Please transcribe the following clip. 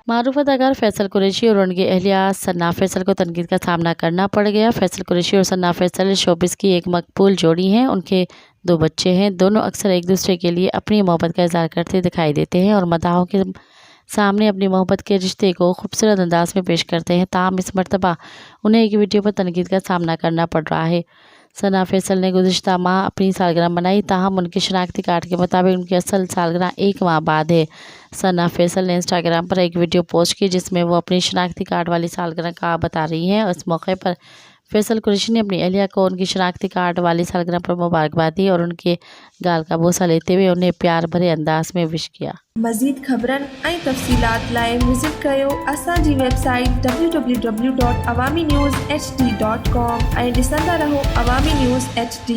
मारूफ अदाकार फैसल कुरैशी और उनकी अहलिया सना फैसल को तनकीद का सामना करना पड़ गया। फैसल कुरैशी और सना फैसल शोबिस की एक मकबूल जोड़ी हैं। उनके 2 बच्चे हैं। दोनों अक्सर एक दूसरे के लिए अपनी मोहब्बत का इजहार करते दिखाई देते हैं और मदाहों के सामने अपनी मोहब्बत के रिश्ते को खूबसूरत अंदाज में पेश करते हैं। ताहम इस मरतबा उन्हें एक वीडियो पर तनकीद का सामना करना पड़ रहा है। सना फैसल ने गुज़िश्ता माह अपनी सालगिरह मनाई, ताहम उनके शनाख्ती कार्ड के मुताबिक उनकी असल सालगिरह 1 माह बाद है। सना फैसल ने इंस्टाग्राम पर एक वीडियो पोस्ट की जिसमें वो अपनी शनाख्ती कार्ड वाली सालगिरह का बता रही हैं। इस मौके पर फैसल कुरैशी ने अपनी अहलिया को उनकी शनाख्ती कार्ड वाली सालगिरह पर मुबारकबाद दी और उनके गाल का बोसा लेते हुए उन्हें प्यार भरे अंदाज में विश किया। मज़ीद ख़बरनि ऐं तफ़सीलात लाइ विज़िट कयो असांजी वेबसाइट www.awamiNewsHD.com ऐं ॾिसंदा रहो अवामी न्यूज़ HD।